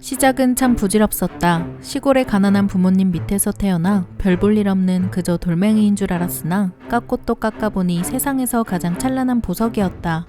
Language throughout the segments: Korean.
시작은 참 부질없었다. 시골의 가난한 부모님 밑에서 태어나 별 볼 일 없는 그저 돌멩이인 줄 알았으나 깎고 또 깎아보니 세상에서 가장 찬란한 보석이었다.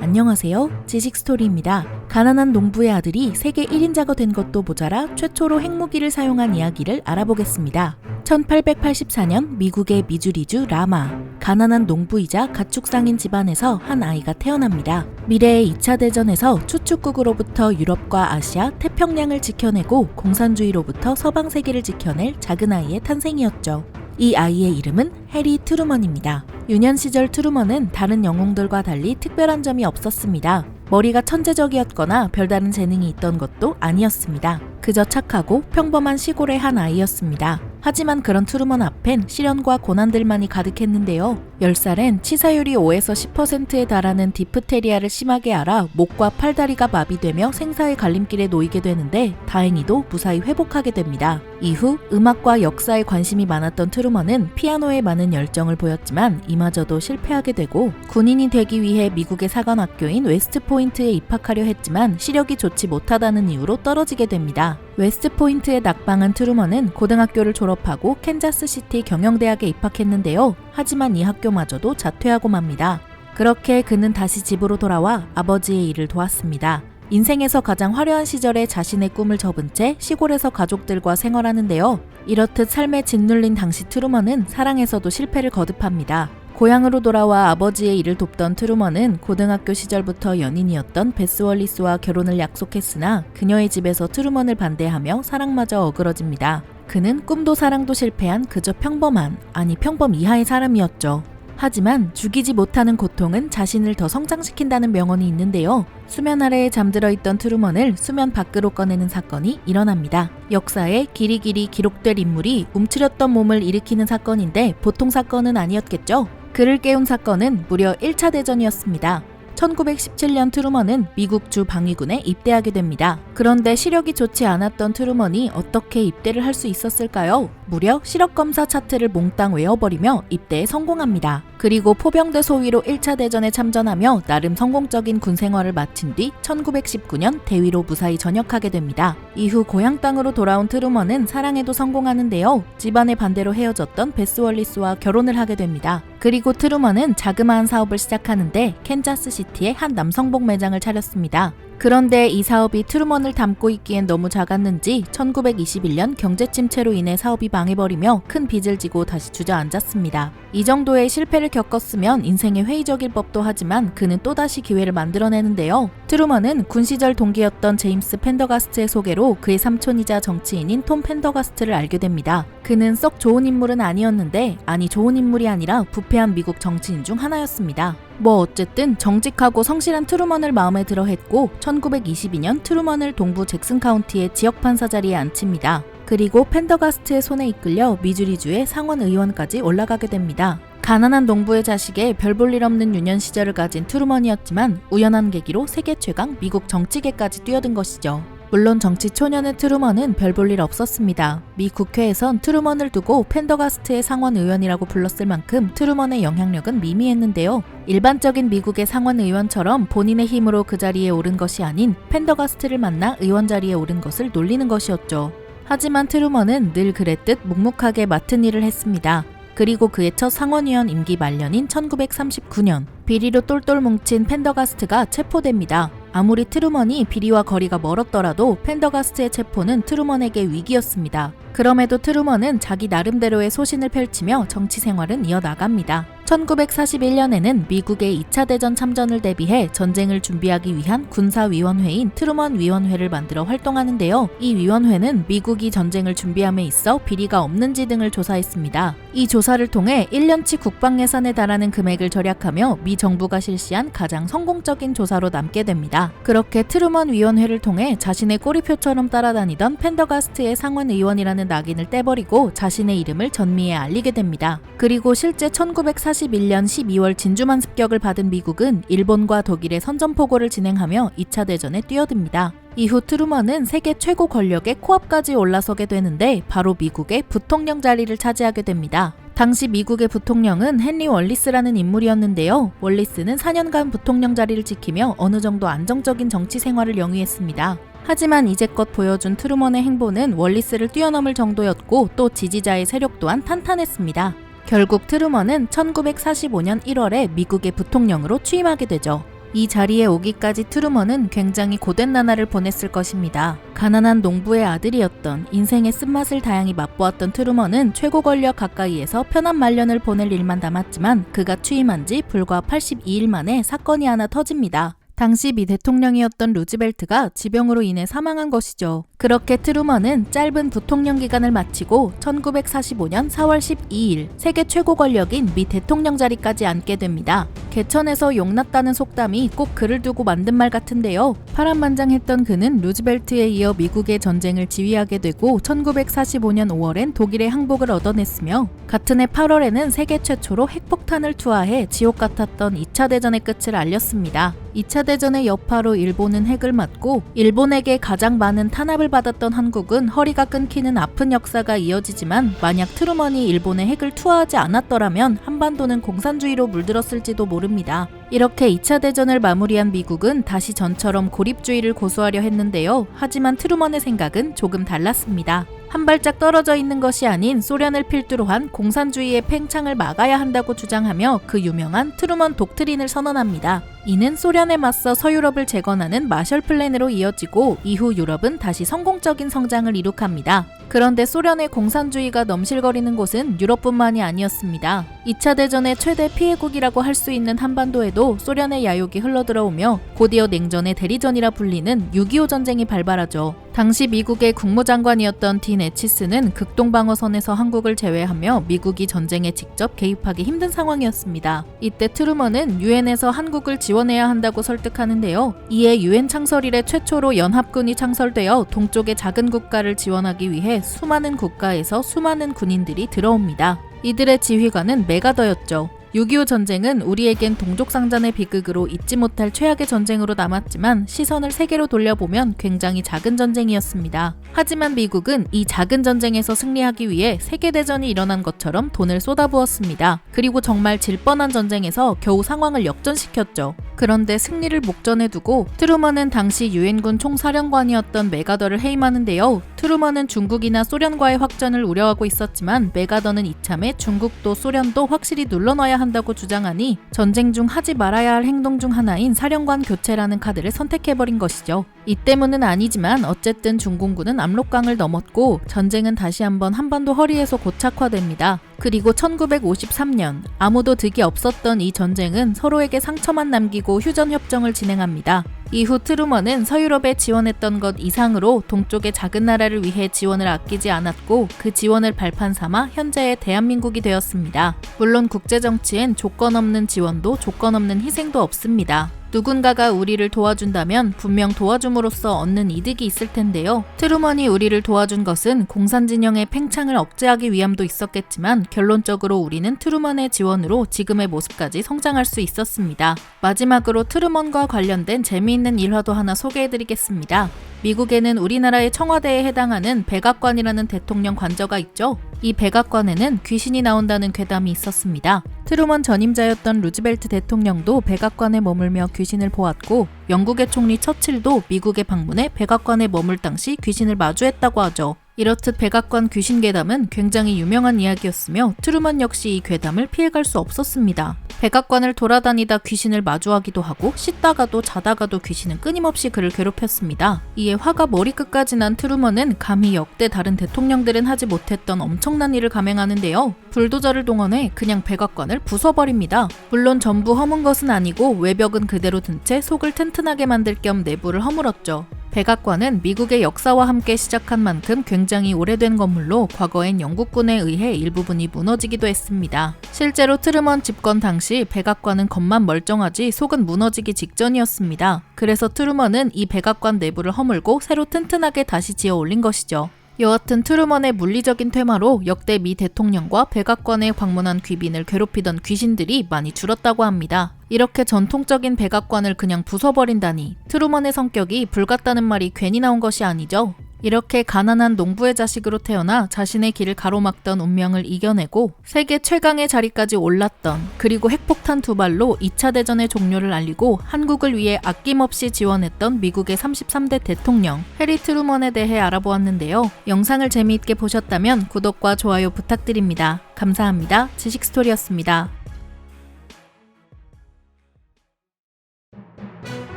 안녕하세요. 지식스토리입니다. 가난한 농부의 아들이 세계 1인자가 된 것도 모자라 최초로 핵무기를 사용한 이야기를 알아보겠습니다. 1884년 미국의 미주리주 라마. 가난한 농부이자 가축상인 집안에서 한 아이가 태어납니다. 미래의 2차 대전에서 추축국으로부터 유럽과 아시아, 태평양을 지켜내고 공산주의로부터 서방 세계를 지켜낼 작은 아이의 탄생이었죠. 이 아이의 이름은 해리 트루먼입니다. 유년 시절 트루먼은 다른 영웅들과 달리 특별한 점이 없었습니다. 머리가 천재적이었거나 별다른 재능이 있던 것도 아니었습니다. 그저 착하고 평범한 시골의 한 아이였습니다. 하지만 그런 트루먼 앞엔 시련과 고난들만이 가득했는데요. 10살엔 치사율이 5에서 10%에 달하는 디프테리아를 심하게 앓아 목과 팔다리가 마비되며 생사의 갈림길에 놓이게 되는데 다행히도 무사히 회복하게 됩니다. 이후 음악과 역사에 관심이 많았던 트루먼은 피아노에 많은 열정을 보였지만 이마저도 실패하게 되고 군인이 되기 위해 미국의 사관학교인 웨스트포인트에 입학하려 했지만 시력이 좋지 못하다는 이유로 떨어지게 됩니다. 웨스트포인트에 낙방한 트루먼은 고등학교를 졸업하고 캔자스시티 경영대학에 입학했는데요. 하지만 이 학교마저도 자퇴하고 맙니다. 그렇게 그는 다시 집으로 돌아와 아버지의 일을 도왔습니다. 인생에서 가장 화려한 시절에 자신의 꿈을 접은 채 시골에서 가족들과 생활하는데요. 이렇듯 삶에 짓눌린 당시 트루먼은 사랑에서도 실패를 거듭합니다. 고향으로 돌아와 아버지의 일을 돕던 트루먼은 고등학교 시절부터 연인이었던 베스 월리스와 결혼을 약속했으나 그녀의 집에서 트루먼을 반대하며 사랑마저 어그러집니다. 그는 꿈도 사랑도 실패한 그저 평범한, 아니 평범 이하의 사람이었죠. 하지만 죽이지 못하는 고통은 자신을 더 성장시킨다는 명언이 있는데요. 수면 아래에 잠들어 있던 트루먼을 수면 밖으로 꺼내는 사건이 일어납니다. 역사에 길이길이 기록될 인물이 움츠렸던 몸을 일으키는 사건인데 보통 사건은 아니었겠죠. 그를 깨운 사건은 무려 1차 대전이었습니다. 1917년 트루먼은 미국 주 방위군에 입대하게 됩니다. 그런데 시력이 좋지 않았던 트루먼이 어떻게 입대를 할 수 있었을까요? 무려 시력검사 차트를 몽땅 외워버리며 입대에 성공합니다. 그리고 포병대 소위로 1차 대전에 참전하며 나름 성공적인 군 생활을 마친 뒤 1919년 대위로 무사히 전역하게 됩니다. 이후 고향 땅으로 돌아온 트루먼은 사랑에도 성공하는데요. 집안의 반대로 헤어졌던 베스 월리스와 결혼을 하게 됩니다. 그리고 트루먼은 자그마한 사업을 시작하는데 캔자스시티에 한 남성복 매장을 차렸습니다. 그런데 이 사업이 트루먼을 담고 있기엔 너무 작았는지 1921년 경제침체로 인해 사업이 망해버리며 큰 빚을 지고 다시 주저앉았습니다. 이 정도의 실패를 겪었으면 인생에 회의적일 법도 하지만 그는 또다시 기회를 만들어내는데요. 트루먼은 군 시절 동기였던 제임스 펜더가스트의 소개로 그의 삼촌이자 정치인인 톰 펜더가스트를 알게 됩니다. 그는 썩 좋은 인물은 아니었는데, 아니 좋은 인물이 아니라 부패한 미국 정치인 중 하나였습니다. 어쨌든 정직하고 성실한 트루먼을 마음에 들어 했고 1922년 트루먼을 동부 잭슨 카운티의 지역판사 자리에 앉힙니다. 그리고 펜더가스트의 손에 이끌려 미주리주의 상원 의원까지 올라가게 됩니다. 가난한 농부의 자식에 별 볼 일 없는 유년 시절을 가진 트루먼이었지만 우연한 계기로 세계 최강 미국 정치계까지 뛰어든 것이죠. 물론 정치 초년의 트루먼은 별 볼 일 없었습니다. 미 국회에선 트루먼을 두고 펜더가스트의 상원 의원이라고 불렀을 만큼 트루먼의 영향력은 미미했는데요. 일반적인 미국의 상원 의원처럼 본인의 힘으로 그 자리에 오른 것이 아닌 펜더가스트를 만나 의원 자리에 오른 것을 놀리는 것이었죠. 하지만 트루먼은 늘 그랬듯 묵묵하게 맡은 일을 했습니다. 그리고 그의 첫 상원의원 임기 말년인 1939년 비리로 똘똘 뭉친 펜더가스트가 체포됩니다. 아무리 트루먼이 비리와 거리가 멀었더라도 펜더가스트의 체포는 트루먼에게 위기였습니다. 그럼에도 트루먼은 자기 나름대로의 소신을 펼치며 정치 생활은 이어나갑니다. 1941년에는 미국의 2차 대전 참전을 대비해 전쟁을 준비하기 위한 군사위원회인 트루먼 위원회를 만들어 활동하는데요. 이 위원회는 미국이 전쟁을 준비함에 있어 비리가 없는지 등을 조사했습니다. 이 조사를 통해 1년치 국방 예산에 달하는 금액을 절약하며 미 정부가 실시한 가장 성공적인 조사로 남게 됩니다. 그렇게 트루먼 위원회를 통해 자신의 꼬리표처럼 따라다니던 펜더가스트의 상원 의원이라는 낙인을 떼버리고 자신의 이름을 전미에 알리게 됩니다. 그리고 실제 1941 1941년 12월 진주만 습격을 받은 미국은 일본과 독일의 선전포고를 진행하며 2차 대전에 뛰어듭니다. 이후 트루먼은 세계 최고 권력의 코앞까지 올라서게 되는데 바로 미국의 부통령 자리를 차지하게 됩니다. 당시 미국의 부통령은 헨리 월리스라는 인물이었는데요. 월리스는 4년간 부통령 자리를 지키며 어느 정도 안정적인 정치 생활을 영위했습니다. 하지만 이제껏 보여준 트루먼의 행보는 월리스를 뛰어넘을 정도였고 또 지지자의 세력 또한 탄탄했습니다. 결국 트루먼은 1945년 1월에 미국의 부통령으로 취임하게 되죠. 이 자리에 오기까지 트루먼은 굉장히 고된 나날을 보냈을 것입니다. 가난한 농부의 아들이었던 인생의 쓴맛을 다양히 맛보았던 트루먼은 최고 권력 가까이에서 편한 말년을 보낼 일만 남았지만 그가 취임한 지 불과 82일 만에 사건이 하나 터집니다. 당시 미 대통령이었던 루즈벨트가 지병으로 인해 사망한 것이죠. 그렇게 트루먼은 짧은 부통령 기간을 마치고 1945년 4월 12일 세계 최고 권력인 미 대통령 자리까지 앉게 됩니다. 개천에서 용났다는 속담이 꼭 그를 두고 만든 말 같은데요. 파란만장했던 그는 루즈벨트에 이어 미국의 전쟁을 지휘하게 되고 1945년 5월엔 독일의 항복을 얻어냈으며 같은 해 8월에는 세계 최초로 핵폭탄을 투하해 지옥 같았던 2차 대전의 끝을 알렸습니다. 2차 대전의 여파로 일본은 핵을 맞고 일본에게 가장 많은 탄압을 받았던 한국은 허리가 끊기는 아픈 역사가 이어지지만 만약 트루먼이 일본에 핵을 투하하지 않았더라면 한반도는 공산주의로 물들었을지도 모릅니다. 이렇게 2차 대전을 마무리한 미국은 다시 전처럼 고립주의를 고수하려 했는데요. 하지만 트루먼의 생각은 조금 달랐습니다. 한 발짝 떨어져 있는 것이 아닌 소련을 필두로 한 공산주의의 팽창을 막아야 한다고 주장하며 그 유명한 트루먼 독트린을 선언합니다. 이는 소련에 맞서 서유럽을 재건하는 마셜 플랜으로 이어지고 이후 유럽은 다시 성공적인 성장을 이룩합니다. 그런데 소련의 공산주의가 넘실거리는 곳은 유럽뿐만이 아니었습니다. 2차 대전의 최대 피해국이라고 할 수 있는 한반도에도 소련의 야욕이 흘러들어오며 곧이어 냉전의 대리전이라 불리는 6.25 전쟁이 발발하죠. 당시 미국의 국무장관이었던 딘 에치스는 극동방어선에서 한국을 제외하며 미국이 전쟁에 직접 개입하기 힘든 상황이었습니다. 이때 트루먼은 유엔에서 한국을 지원해야 한다고 설득하는데요. 이에 유엔 창설 이래 최초로 연합군이 창설되어 동쪽의 작은 국가를 지원하기 위해 수많은 국가에서 수많은 군인들이 들어옵니다. 이들의 지휘관은 메가더였죠. 6.25 전쟁은 우리에겐 동족상잔의 비극으로 잊지 못할 최악의 전쟁으로 남았지만 시선을 세계로 돌려보면 굉장히 작은 전쟁이었습니다. 하지만 미국은 이 작은 전쟁에서 승리하기 위해 세계대전이 일어난 것처럼 돈을 쏟아부었습니다. 그리고 정말 질 뻔한 전쟁에서 겨우 상황을 역전시켰죠. 그런데 승리를 목전에 두고 트루먼은 당시 유엔군 총사령관이었던 메가더를 해임하는데요. 트루먼은 중국이나 소련과의 확전을 우려하고 있었지만 메가더는 이참에 중국도 소련도 확실히 눌러놔야 한다고 주장하니 전쟁 중 하지 말아야 할 행동 중 하나인 사령관 교체라는 카드를 선택해버린 것이죠. 이 때문은 아니지만 어쨌든 중공군은 압록강을 넘었고 전쟁은 다시 한번 한반도 허리에서 고착화됩니다. 그리고 1953년 아무도 득이 없었던 이 전쟁은 서로에게 상처만 남기고 휴전협정을 진행합니다. 이후 트루먼은 서유럽에 지원했던 것 이상으로 동쪽의 작은 나라를 위해 지원을 아끼지 않았고 그 지원을 발판 삼아 현재의 대한민국이 되었습니다. 물론 국제정치엔 조건 없는 지원도 조건 없는 희생도 없습니다. 누군가가 우리를 도와준다면 분명 도와줌으로써 얻는 이득이 있을 텐데요. 트루먼이 우리를 도와준 것은 공산진영의 팽창을 억제하기 위함도 있었겠지만 결론적으로 우리는 트루먼의 지원으로 지금의 모습까지 성장할 수 있었습니다. 마지막으로 트루먼과 관련된 재미있는 일화도 하나 소개해드리겠습니다. 미국에는 우리나라의 청와대에 해당하는 백악관이라는 대통령 관저가 있죠. 이 백악관에는 귀신이 나온다는 괴담이 있었습니다. 트루먼 전임자였던 루즈벨트 대통령도 백악관에 머물며 귀신을 보았고 영국의 총리 처칠도 미국에 방문해 백악관에 머물 당시 귀신을 마주했다고 하죠. 이렇듯 백악관 귀신 괴담은 굉장히 유명한 이야기였으며 트루먼 역시 이 괴담을 피해갈 수 없었습니다. 백악관을 돌아다니다 귀신을 마주하기도 하고 씻다가도 자다가도 귀신은 끊임없이 그를 괴롭혔습니다. 이에 화가 머리끝까지 난 트루먼은 감히 역대 다른 대통령들은 하지 못했던 엄청난 일을 감행하는데요. 불도저를 동원해 그냥 백악관을 부숴버립니다. 물론 전부 허문 것은 아니고 외벽은 그대로 든 채 속을 튼튼하게 만들 겸 내부를 허물었죠. 백악관은 미국의 역사와 함께 시작한 만큼 굉장히 오래된 건물로 과거엔 영국군에 의해 일부분이 무너지기도 했습니다. 실제로 트루먼 집권 당시 백악관은 겉만 멀쩡하지 속은 무너지기 직전이었습니다. 그래서 트루먼은 이 백악관 내부를 허물고 새로 튼튼하게 다시 지어 올린 것이죠. 여하튼 트루먼의 물리적인 퇴마로 역대 미 대통령과 백악관에 방문한 귀빈을 괴롭히던 귀신들이 많이 줄었다고 합니다. 이렇게 전통적인 백악관을 그냥 부숴버린다니 트루먼의 성격이 불같다는 말이 괜히 나온 것이 아니죠. 이렇게 가난한 농부의 자식으로 태어나 자신의 길을 가로막던 운명을 이겨내고 세계 최강의 자리까지 올랐던, 그리고 핵폭탄 2발로 2차 대전의 종료를 알리고 한국을 위해 아낌없이 지원했던 미국의 33대 대통령 해리 트루먼에 대해 알아보았는데요. 영상을 재미있게 보셨다면 구독과 좋아요 부탁드립니다. 감사합니다. 지식스토리였습니다.